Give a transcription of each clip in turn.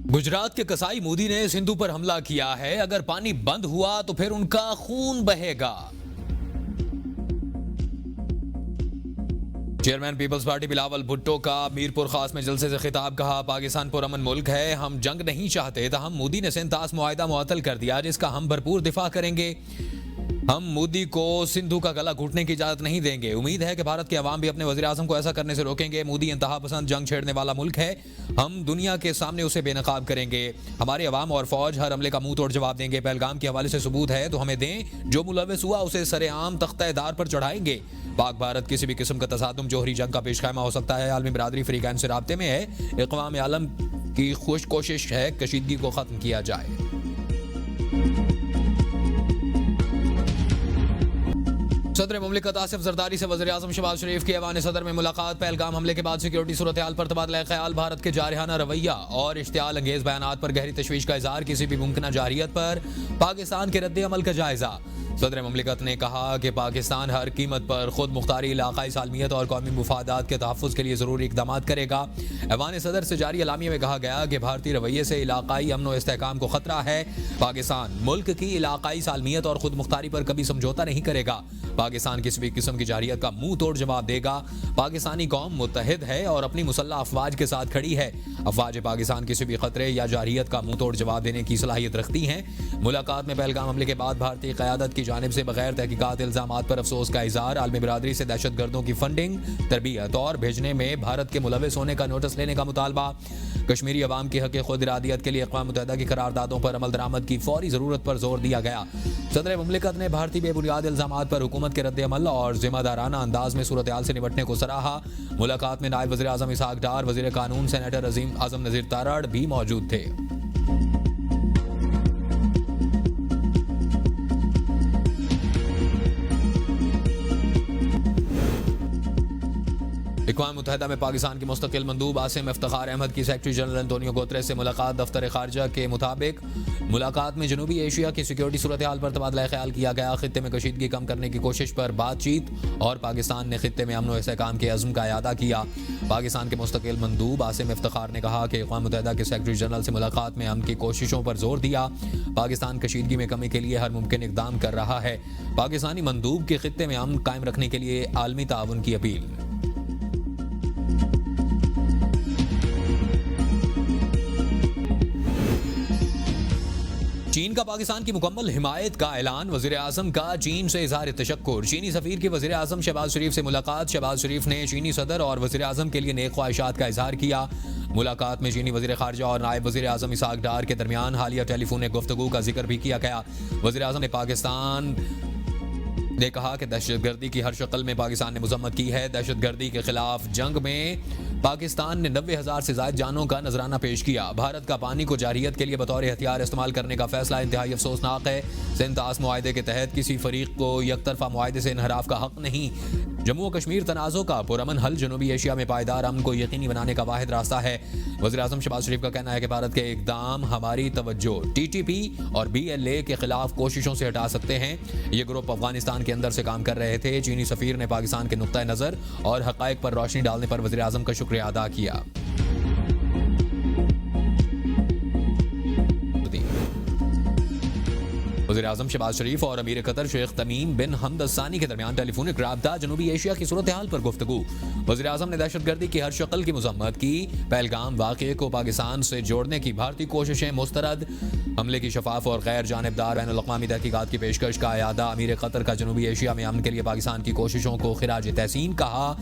गुजरात के कसाई मोदी ने सिंधु पर हमला किया है। अगर पानी बंद हुआ तो फिर उनका खून बहेगा। चेयरमैन पीपल्स पार्टी बिलावल भुट्टो का मीरपुर खास में जलसे से खिताब। कहा, पाकिस्तान पुरअमन मुल्क है, हम जंग नहीं चाहते। तहम मोदी ने सिंतास मुआहिदा मुअत्तल कर दिया, जिसका हम भरपूर दिफा करेंगे। हम मोदी को सिंधु का गला घुटने की इजाजत नहीं देंगे। उम्मीद है कि भारत के अवाम भी अपने वज़ीर आज़म को ऐसा करने से रोकेंगे। मोदी इंतहा पसंद जंग छेड़ने वाला मुल्क है, हम दुनिया के सामने उसे बेनकाब करेंगे। हमारे अवाम और फौज हर हमले का मुंह तोड़ जवाब देंगे। पहलगाम के हवाले से सबूत है तो हमें दें, जो मुलविस हुआ उसे सरेआम तख्ते-ए-दार पर चढ़ाएंगे। पाक भारत किसी भी किस्म का तसादुम जोहरी जंग का पेशखामा हो सकता है। आलमी बिरादरी फ्रीकान से राब्ते में है। इक़वाम आलम की खुश कोशिश है कशीदगी को खत्म किया जाए। सदर मुमलिकत आसिफ जरदारी से वज़ीर आज़म शहबाज शरीफ की ऐवान सदर में मुलाकात। पहलगाम हमले के बाद सिक्योरिटी सूरत हाल पर तबादला ख्याल। भारत के जारहाना रवैया और इश्तियाल अंगेज बयानात पर गहरी तशवीश का इजहार। किसी भी मुमकिन जारियत पर पाकिस्तान के रद्द अमल का जायजा। सदर मुमलिकत ने कहा कि पाकिस्तान हर कीमत पर खुद मुख्तारी, इलाकाई सालमियत और कौमी मुफादात के तहफ़्फ़ुज़ के लिए ज़रूरी इक़दामात करेगा। ऐवान सदर से जारी अलामिया में कहा गया कि भारतीय रवैये से इलाकाई अमन व इस्तेहकाम को खतरा है। पाकिस्तान मुल्क की इलाकाई सालमियत और खुद मुख्तारी पर कभी समझौता नहीं करेगा। पाकिस्तान किसी भी किस्म की जारियत का मुंह तोड़ जवाब देगा। पाकिस्तानी कौम मुत्तहिद है और अपनी मुसल्लह अफवाज के साथ खड़ी है। अफवाज पाकिस्तान किसी भी खतरे या जारियत का मुंह तोड़ जवाब देने की सलाहियत रखती हैं। मुलाकात में पहलगाम हमले के बाद भारतीय क़यादत की जानिब से बगैर तहकीकात इल्ज़ामात पर अफसोस का इज़हार। आलमी बिरादरी से दहशत गर्दों की फंडिंग, तरबियत और भेजने में भारत के मुलविस होने का नोटिस लेने का मुतालबा। कश्मीरी अवाम की हक़ खुद इरादियत के लिए अक़वाम मुत्तहिदा की करारदादों पर अमल दरामद की फौरी ज़रूरत पर जोर दिया गया। सदर मुमलिकत ने भारतीय बेबुनियाद इल्ज़ामात पर हुकूमत के रद्द अमल और जिम्मेदाराना अंदाज में सूरत हाल से निपटने को सराहा। मुलाकात में नायब वज़ीर आज़म इसहाक डार, वज़ीर कानून सेनेटर आज़म नज़ीर तारड़ भी मौजूद थे। इक़वाम मुत्तहिदा में पाकिस्तान के मुस्तकिल मंदूब आसिम इफ्तिखार अहमद की सेक्रेटरी जनरल एंटोनियो गुतरेस से मुलाकात। दफ्तर खारजा के मुताबिक मुलाकात में जनूबी एशिया की सिक्योरिटी सूरत हाल पर तबादला ख्याल किया गया। खित्ते में कशीदगी कम करने की कोशिश पर बातचीत और पाकिस्तान ने खित्ते में अमन व इस्तेहकाम के अज़्म का इयादा किया। पाकिस्तान के मुस्तकिल मंदूब आसिम इफ्तिखार ने कहा कि इक़वाम मुत्तहिदा के सेक्रेटरी जनरल से मुलाकात में अमन की कोशिशों पर जोर दिया। पाकिस्तान कशीदगी में कमी के लिए हर मुमकिन इक़दाम कर रहा है। पाकिस्तानी मंदूब के खित्ते में अमन कायम रखने के लिए आलमी ताउन की अपील। चीन का पाकिस्तान की मुकम्मल हिमायत का ऐलान। वज़ीर आज़म का चीन से इज़हार तशक्कुर। चीनी सफ़ीर की वज़ीर आज़म शहबाज शरीफ से मुलाकात। शहबाज शरीफ ने चीनी सदर और वज़ीर आज़म के लिए नेक ख्वाहिशात का इज़हार किया। मुलाकात में चीनी वज़ीर खारजा और नायब वज़ीर आज़म इसहाक डार के दरमियान हालिया टेलीफोन गुफ्तगू का जिक्र भी किया गया। वज़ीर आज़म ने पाकिस्तान ने कहा कि दहशतगर्दी की हर शक्ल में पाकिस्तान ने मजम्मत की है। दहशतगर्दी के खिलाफ जंग में पाकिस्तान ने 90,000 से ज़ायद जानों का नजराना पेश किया। भारत का पानी को जारियत के लिए बतौर हथियार इस्तेमाल करने का फैसला इंतहाई अफसोसनाक है। सिंतास मुआहिदे के तहत किसी फरीक को यकतरफा मुआहिदे से इनहराफ का हक नहीं। जम्मू और कश्मीर तनाज़ों का पुरअमन हल जनूबी एशिया में पायदार अमन को यकीनी बनाने का वाहिद रास्ता है। वज़ीर आज़म शहबाज शरीफ का कहना है कि भारत के इक़दाम हमारी तवज्जो TTP और BLA के खिलाफ कोशिशों से हटा सकते हैं। ये ग्रुप अफगानिस्तान के अंदर से काम कर रहे थे। चीनी सफ़ीर ने पाकिस्तान के नुक्ता नज़र और हक़ाइक़ पर रोशनी डालने पर वज़ीर आज़म का शुक्रिया अदा किया। वज़ीर आज़म शहबाज शरीफ और अमीर कतर शेख तमीम बिन हमद सानी के दरमियान टेलीफोनिक राब्ता। जनूबी एशिया की सूरत हाल पर गुफ्तगू। वज़ीर आज़म ने दहशतगर्दी की हर शक्ल की मजम्मत की। पहलगाम वाक़े को पाकिस्तान से जोड़ने की भारतीय कोशिशें मुस्तरद। हमले की शफाफ और गैर जानिबदार बैनुल-अक़वामी तहकीकात की पेशकश का अयादा। अमीर कतर का जनूबी एशिया में अमन के लिए पाकिस्तान की कोशिशों को खिराज तहसीन कहा।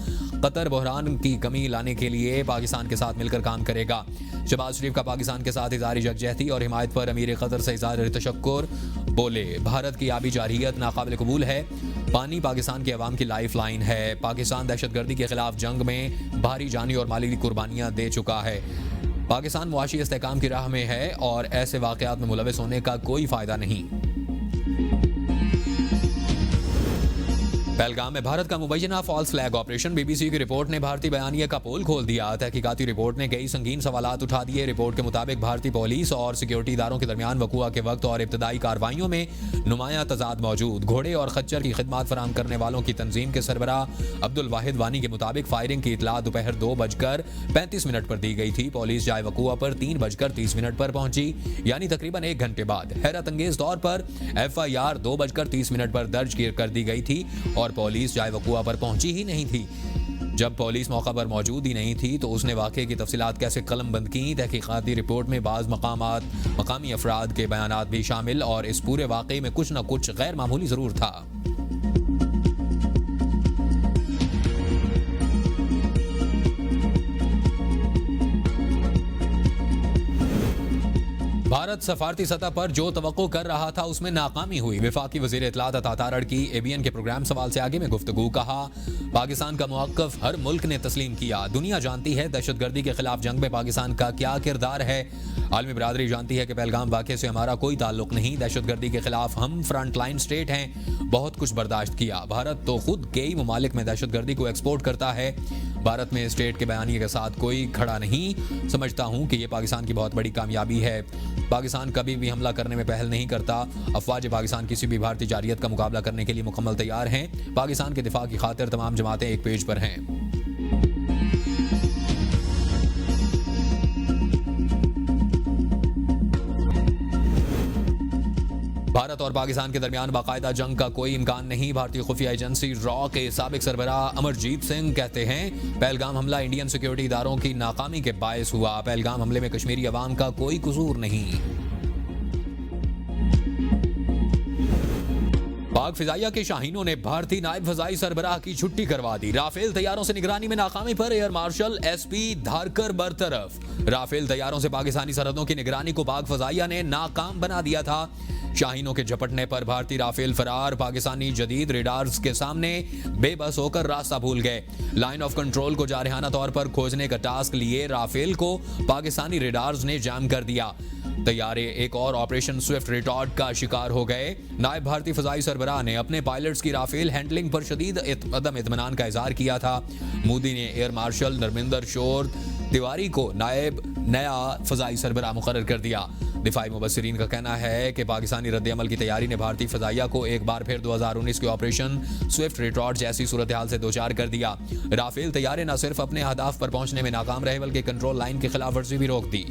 कतर बहरान की कमी लाने के लिए पाकिस्तान के साथ मिलकर काम करेगा। शहबाज शरीफ का पाकिस्तान के साथ इज़हार यकजहती और हिमायत पर अमीर कतर से इज़हार तशक्कुर। बोले, भारत की आबी जारियत नाकाबिल कबूल है। पानी पाकिस्तान की आवाम की लाइफ लाइन है। पाकिस्तान दहशतगर्दी के खिलाफ जंग में भारी जानी और माली कुर्बानियाँ दे चुका है। पाकिस्तान मुआशी इस्तेहकाम की राह में है और ऐसे वाक़यात में मुलविस होने का कोई फ़ायदा नहीं। पहलगाम में भारत का मुबैना फॉल्स फ्लैग ऑपरेशन। बीबीसी की रिपोर्ट ने भारतीय बयानिए का पोल खोल दिया। तहकीकाती रिपोर्ट ने कई संगीन सवालात उठा दिए। रिपोर्ट के मुताबिक भारतीय पुलिस और सिक्योरिटी इदारों के दरमियान वकुआ के वक्त और इब्तदाई कार्रवाइयों में नुमाया तजाद मौजूद। घोड़े और खच्चर की खिदमत फराहम करने वालों की तंजीम के सरबराह अब्दुल वाहिद वानी के मुताबिक फायरिंग की इतला दोपहर 2:35 पर दी गई थी। पुलिस जाए वकुआ पर 3:30 पर पहुंची, यानी तकरीबन 1 घंटे बाद। हैरत अंगेज तौर पर FIR 2:30 पर दर्ज कर दी गई थी और पुलिस जाए वकुआ पर पहुंची ही नहीं थी। जब पुलिस मौका पर मौजूद ही नहीं थी तो उसने वाक़े की तफसीलात कैसे कलमबंद की। तहकीकाती रिपोर्ट में बाज़ मकामी अफराद के बयानात भी शामिल और इस पूरे वाक़े में कुछ न कुछ गैर मामूली ज़रूर था। भारत सफारती सतह पर जो तवक्को कर रहा था उसमें नाकामी हुई। वफाकी वज़ीर इत्तलात अता तारड़की ABN के प्रोग्राम सवाल से आगे में गुफ्तगू। कहा, पाकिस्तान का मौक़िफ़ हर मुल्क ने तस्लीम किया। दुनिया जानती है दहशतगर्दी के खिलाफ जंग में पाकिस्तान का क्या किरदार है। आलमी बरादरी जानती है कि पहलगाम वाक़े से हमारा कोई ताल्लुक नहीं। दहशतगर्दी के खिलाफ हम फ्रंट लाइन स्टेट हैं। बहुत कुछ बर्दाश्त किया। भारत तो खुद कई ममालिक में दहशतगर्दी को एक्सपोर्ट करता है। भारत में स्टेट के बयानिए के साथ कोई खड़ा नहीं। समझता हूँ कि ये पाकिस्तान की बहुत बड़ी कामयाबी है। पाकिस्तान कभी भी हमला करने में पहल नहीं करता। अफवाज पाकिस्तान किसी भी भारतीय जारियत का मुकाबला करने के लिए मुकम्मल तैयार हैं। पाकिस्तान के दिफा की खातिर तमाम जमातें एक पेज पर हैं। भारत और पाकिस्तान के दरमियान बाकायदा जंग का कोई इम्कान नहीं। भारतीय खुफिया एजेंसी रॉ के साबिक सरबराह अमरजीत सिंह कहते हैं, पहलगाम हमला इंडियन सिक्योरिटी इदारों की नाकामी के बायस हुआ। पहलगाम हमले में कश्मीरी अवाम का कोई कसूर नहीं। पाक फिजाइया के शाहीनों ने भारतीय नायब फजाई सरबराह की छुट्टी करवा दी। राफेल तैयारों से निगरानी में नाकामी पर एयर मार्शल SP धारकर बरतरफ। राफेल तैयारों से पाकिस्तानी सरहदों की निगरानी को पाक फजाइया ने नाकाम बना दिया था। शाहीनों के झपटने पर भारतीय राफेल फरार। पाकिस्तानी जदीद रेडार्स के सामने बेबस होकर रास्ता भूल गए। लाइन ऑफ कंट्रोल को जारहाना तौर पर खोजने का टास्क लिए राफेल को पाकिस्तानी रेडार्स ने जाम कर दिया। तैयारे एक और ऑपरेशन स्विफ्ट रिटॉर्ट का शिकार हो गए। नायब भारतीय फजाई सरबराह ने अपने पायलट्स की राफेल हैंडलिंग पर शदीद अदम इत्मीनान का इजहार किया था। मोदी ने एयर मार्शल नरमिंदर शोर तिवारी को नायब नया फजाई सरबराह मुकर्रर कर दिया। दिफाई मुबस्सिरीन का कहना है कि पाकिस्तानी रद्द-ए-अमल की तैयारी ने भारतीय फजाइया को एक बार फिर 2019 के ऑपरेशन स्विफ्ट रिटॉर्ट जैसी सूरत हाल से दोचार कर दिया। राफेल तैयारे न सिर्फ अपने अहदाफ पर पहुंचने में नाकाम रहे बल्कि कंट्रोल लाइन की खिलाफ वर्जी भी रोक दी।